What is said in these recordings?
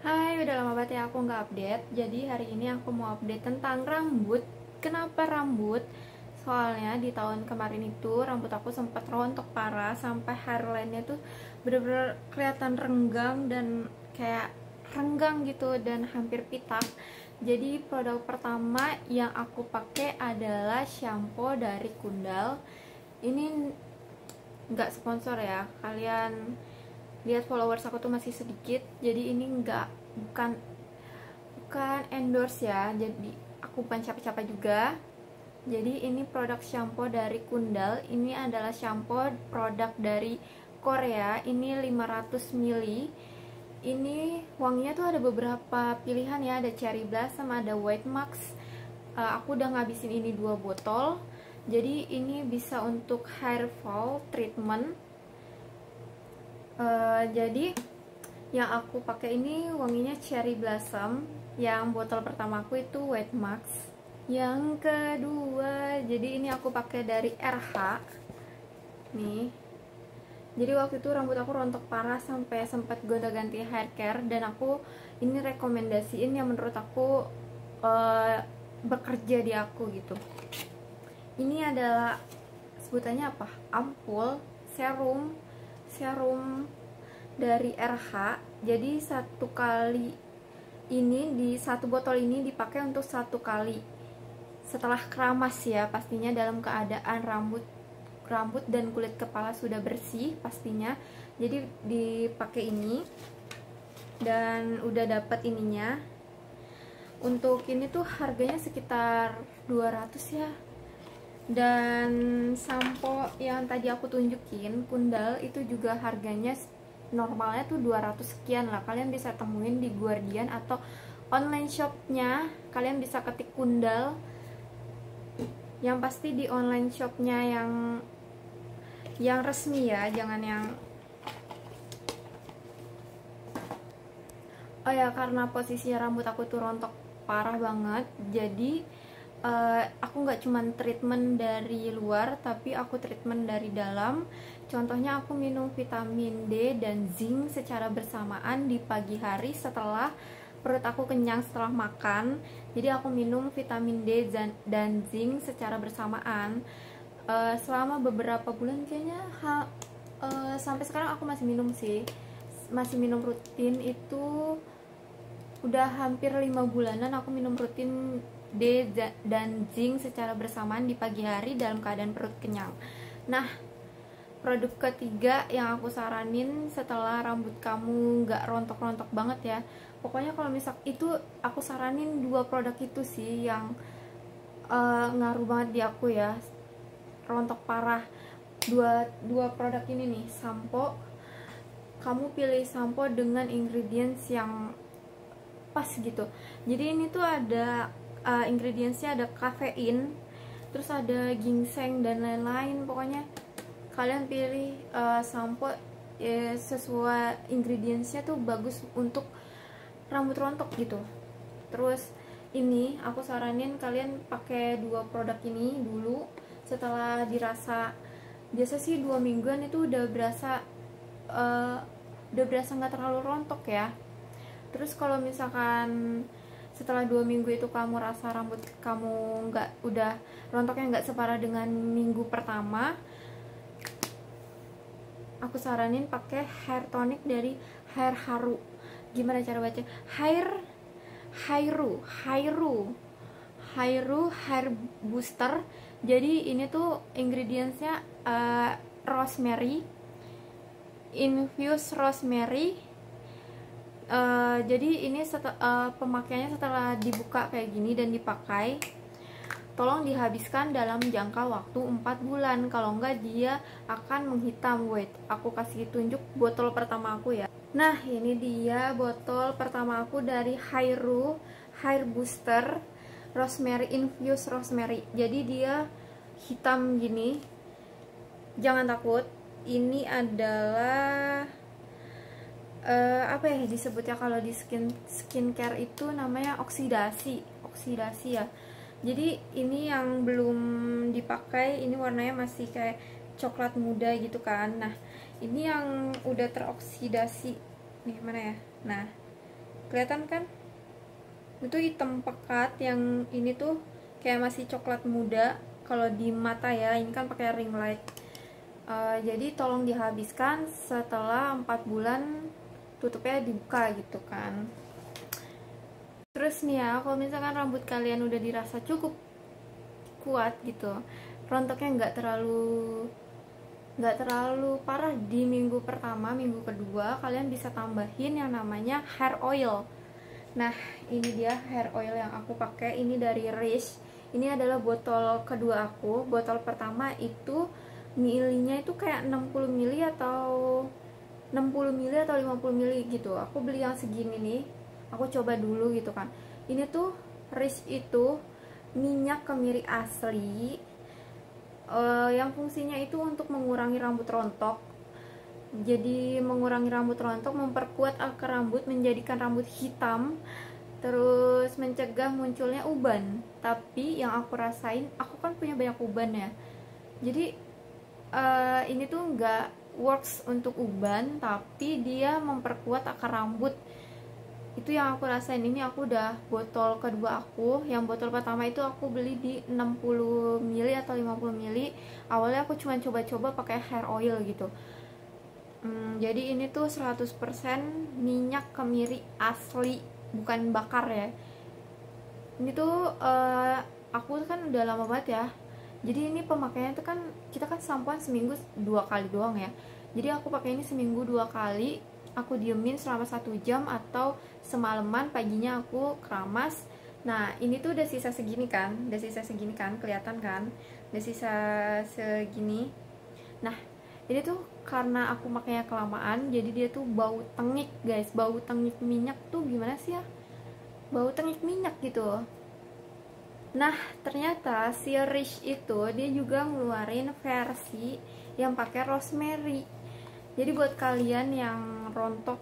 Hai, udah lama banget ya aku nggak update. Jadi hari ini aku mau update tentang rambut. Kenapa rambut? Soalnya di tahun kemarin itu rambut aku sempat rontok parah sampai hairline-nya tuh bener-bener kelihatan renggang dan kayak renggang gitu dan hampir pitak. Jadi produk pertama yang aku pakai adalah shampoo dari Kundal. Ini nggak sponsor ya, kalian lihat followers aku tuh masih sedikit, jadi ini nggak bukan bukan endorse ya, jadi aku bukan siapa-siapa juga. Jadi ini produk shampoo dari Kundal. Ini adalah shampoo produk dari Korea. Ini 500 ml. Ini wanginya tuh ada beberapa pilihan ya, ada cherry blossom, ada white max. Aku udah ngabisin ini 2 botol. Jadi ini bisa untuk hair fall treatment. Jadi yang aku pakai ini wanginya cherry blossom. Yang botol pertama aku itu white max. Yang kedua, jadi ini aku pakai dari RH nih. Jadi waktu itu rambut aku rontok parah sampai sempat gonta-ganti hair care, dan aku ini rekomendasiin yang menurut aku bekerja di aku gitu. Ini adalah sebutannya apa? Ampul serum dari RH. Jadi satu kali ini di satu botol ini dipakai untuk satu kali setelah keramas ya, pastinya dalam keadaan rambut dan kulit kepala sudah bersih pastinya. Jadi dipakai ini dan udah dapet ininya. Untuk ini tuh harganya sekitar 200 ya. Dan sampo yang tadi aku tunjukin Kundal itu juga harganya normalnya tuh 200 sekian lah. Kalian bisa temuin di Guardian atau online shopnya, kalian bisa ketik Kundal. Yang pasti di online shopnya yang resmi ya, jangan yang oh ya, karena posisi rambut aku tuh rontok parah banget, jadi aku nggak cuman treatment dari luar, tapi aku treatment dari dalam. Contohnya aku minum vitamin D dan zinc secara bersamaan di pagi hari setelah perut aku kenyang setelah makan. Jadi aku minum vitamin D dan zinc secara bersamaan selama beberapa bulan kayaknya. Sampai sekarang aku masih minum sih, masih minum rutin. Itu udah hampir 5 bulanan aku minum rutin D dan zinc secara bersamaan di pagi hari dalam keadaan perut kenyang. Nah, produk ketiga yang aku saranin setelah rambut kamu nggak rontok-rontok banget ya, pokoknya kalau misal itu aku saranin 2 produk itu sih yang ngaruh banget di aku ya, rontok parah. Dua produk ini nih, sampo. Kamu pilih sampo dengan ingredients yang pas gitu. Jadi ini tuh ada ingredientsnya, ada kafein, terus ada ginseng dan lain-lain. Pokoknya kalian pilih sampo sesuai ingredientsnya tuh bagus untuk rambut rontok gitu. Terus ini aku saranin kalian pakai 2 produk ini dulu. Setelah dirasa, biasa sih 2 mingguan itu udah berasa nggak terlalu rontok ya. Terus kalau misalkan setelah 2 minggu itu kamu rasa rambut kamu udah rontoknya nggak separah dengan minggu pertama, aku saranin pakai hair tonic dari Hair Haru. Gimana cara baca? Hairu hair booster. Jadi ini tuh ingredientsnya rosemary, infused rosemary. Jadi ini pemakaiannya setelah dibuka kayak gini dan dipakai, tolong dihabiskan dalam jangka waktu 4 bulan, kalau enggak dia akan menghitam. Wait, aku kasih tunjuk botol pertama aku ya. Nah, ini dia botol pertama aku dari Hairu Hair Booster Rosemary, Infused Rosemary. Jadi dia hitam gini, jangan takut. Ini adalah apa ya disebutnya kalau di skincare itu namanya oksidasi ya. Jadi ini yang belum dipakai, ini warnanya masih kayak coklat muda gitu kan. Nah, ini yang udah teroksidasi nih, mana ya? Nah, kelihatan kan? Itu hitam pekat, yang ini tuh kayak masih coklat muda kalau di mata ya. Ini kan pakai ring light. Jadi tolong dihabiskan setelah 4 bulan, tutupnya dibuka gitu kan. Terus nih ya, kalau misalkan rambut kalian udah dirasa cukup kuat gitu, rontoknya nggak terlalu parah di minggu pertama, minggu kedua kalian bisa tambahin yang namanya hair oil. Nah, ini dia hair oil yang aku pakai, ini dari Rish. Ini adalah botol kedua aku. Botol pertama itu milinya itu kayak 60 mili atau 60 mili atau 50 mili gitu. Aku beli yang segini nih. Aku coba dulu gitu kan. Ini tuh Rish itu minyak kemiri asli, yang fungsinya itu untuk mengurangi rambut rontok. Jadi mengurangi rambut rontok, memperkuat akar rambut, menjadikan rambut hitam, terus mencegah munculnya uban. Tapi yang aku rasain, aku kan punya banyak uban ya, jadi ini tuh nggak works untuk uban, tapi dia memperkuat akar rambut. Itu yang aku rasain. Ini aku udah botol kedua aku. Yang botol pertama itu aku beli di 60 mili atau 50 mili. Awalnya aku cuma coba-coba pakai hair oil gitu. Jadi ini tuh 100% minyak kemiri asli, bukan bakar ya. Ini tuh aku kan udah lama banget ya. Jadi ini pemakaiannya tuh kan, kita kan sampoan seminggu 2 kali doang ya. Jadi aku pakai ini seminggu 2 kali. Aku diemin selama 1 jam atau semalaman, paginya aku keramas. Nah, ini tuh udah sisa segini kan, kelihatan kan, udah sisa segini. Nah, ini tuh karena aku makanya kelamaan, jadi dia tuh bau tengik guys. Bau tengik minyak tuh gimana sih ya, bau tengik minyak gitu. Nah, ternyata si Rish itu dia juga ngeluarin versi yang pakai rosemary. Jadi buat kalian yang rontok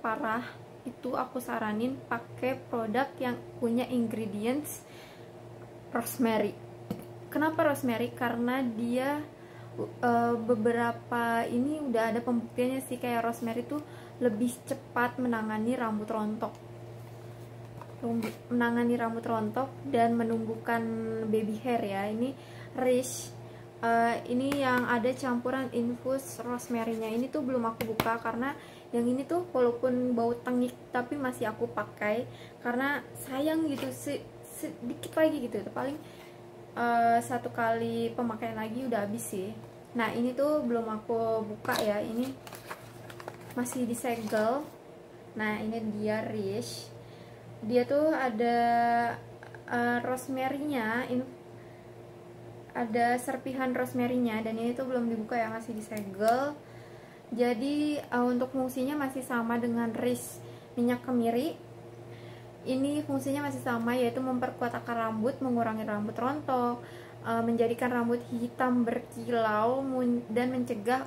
parah, itu aku saranin pakai produk yang punya ingredients rosemary. Kenapa rosemary? Karena dia beberapa ini udah ada pembuktiannya sih, kayak rosemary tuh lebih cepat menangani rambut rontok, dan menumbuhkan baby hair ya. Ini Rish, ini yang ada campuran infus rosemary-nya. Ini tuh belum aku buka karena yang ini tuh walaupun bau tengik tapi masih aku pakai karena sayang gitu, sedikit lagi gitu, paling 1 kali pemakaian lagi udah habis sih. Nah, ini tuh belum aku buka ya, ini masih disegel. Nah, ini dia Rish. Dia tuh ada rosemary-nya, ada serpihan rosemary-nya, dan ini tuh belum dibuka ya, masih disegel. Jadi untuk fungsinya masih sama dengan Rish minyak kemiri. Ini fungsinya masih sama, yaitu memperkuat akar rambut, mengurangi rambut rontok, menjadikan rambut hitam berkilau, dan mencegah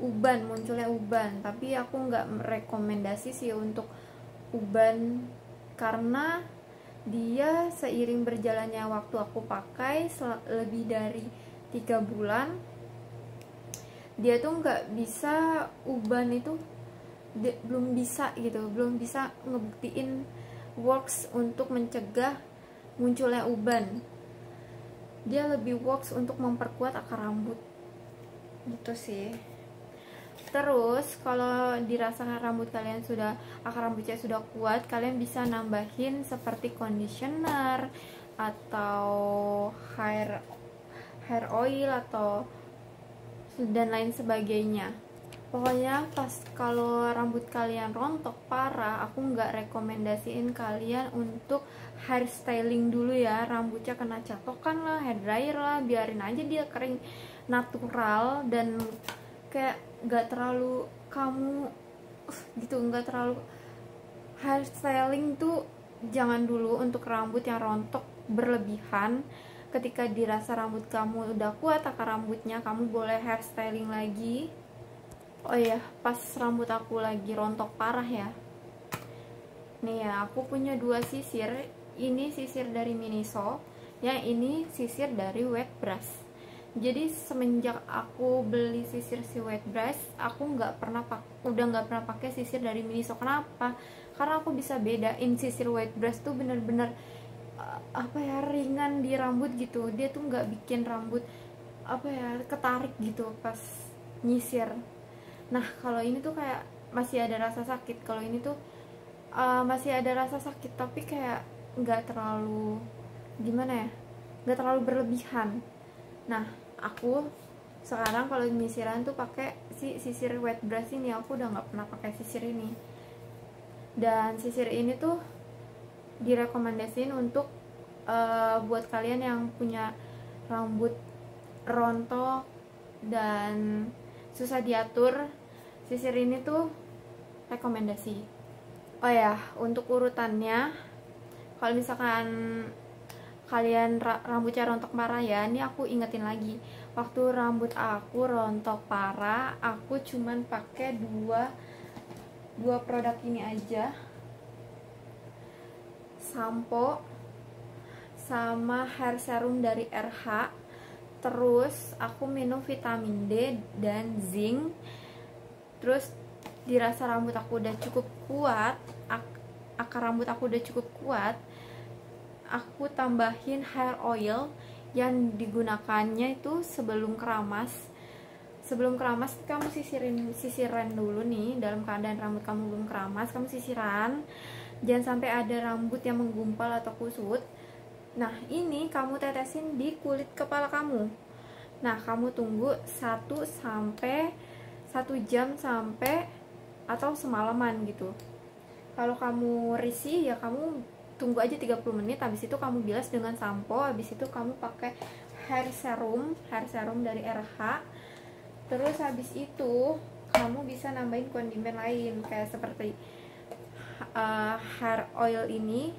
munculnya uban. Tapi aku nggak merekomendasi sih untuk uban, karena dia seiring berjalannya waktu aku pakai lebih dari 3 bulan, dia tuh nggak bisa, uban itu belum bisa ngebuktiin works untuk mencegah munculnya uban. Dia lebih works untuk memperkuat akar rambut gitu sih. Terus kalau dirasa rambut kalian akar rambutnya sudah kuat, kalian bisa nambahin seperti conditioner atau hair oil atau dan lain sebagainya. Pokoknya pas kalau rambut kalian rontok parah, aku nggak rekomendasiin kalian untuk hair styling dulu ya. Rambutnya kena catokan lah, hair dryer lah, biarin aja dia kering natural, dan kayak nggak terlalu kamu gitu, nggak terlalu hair styling tuh jangan dulu untuk rambut yang rontok berlebihan. Ketika dirasa rambut kamu udah kuat akar rambutnya, kamu boleh hair styling lagi. Oh iya, pas rambut aku lagi rontok parah ya, nih ya, aku punya 2 sisir. Ini sisir dari Miniso, yang ini sisir dari Wet Brush. Jadi semenjak aku beli sisir si Wet Brush, aku udah nggak pernah pakai sisir dari Miniso. Kenapa? karena aku bisa bedain sisir white brush tuh bener-bener apa ya, ringan di rambut gitu. Dia tuh nggak bikin rambut apa ya, ketarik gitu pas nyisir. Nah kalau ini tuh kayak masih ada rasa sakit. Kalau ini tuh masih ada rasa sakit tapi kayak nggak terlalu, gimana ya, nggak terlalu berlebihan. Nah aku sekarang kalau nyisiran tuh pakai si sisir wet brush ini. Aku udah nggak pernah pakai sisir ini, dan sisir ini tuh direkomendasiin untuk buat kalian yang punya rambut rontok dan susah diatur. Sisir ini tuh rekomendasi. Oh ya, untuk urutannya, kalau misalkan kalian rambutnya rontok parah ya, ini aku ingetin lagi, waktu rambut aku rontok parah, aku cuman pakai dua produk ini aja, sampo sama hair serum dari RH. Terus aku minum vitamin D dan zinc. Terus dirasa rambut aku udah cukup kuat, akar rambut aku udah cukup kuat, aku tambahin hair oil yang digunakannya itu sebelum keramas. Sebelum keramas kamu sisiran dulu nih, dalam keadaan rambut kamu belum keramas, kamu sisiran, jangan sampai ada rambut yang menggumpal atau kusut. Nah ini kamu tetesin di kulit kepala kamu. Nah kamu tunggu 1 jam sampai atau semalaman gitu. Kalau kamu risih ya kamu tunggu aja 30 menit, habis itu kamu bilas dengan sampo, habis itu kamu pakai hair serum dari RH. Terus habis itu kamu bisa nambahin kondimen lain kayak seperti hair oil ini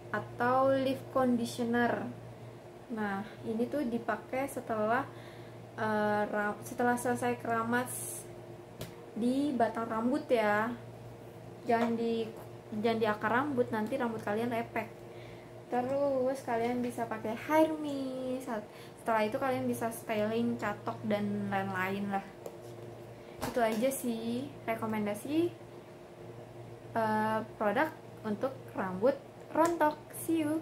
atau leave conditioner. Nah ini tuh dipakai setelah selesai keramas di batang rambut ya, jangan di akar rambut, nanti rambut kalian lepek. Terus kalian bisa pakai hair mist. Setelah itu kalian bisa styling, catok dan lain-lain lah. Itu aja sih rekomendasi produk untuk rambut rontok. See you.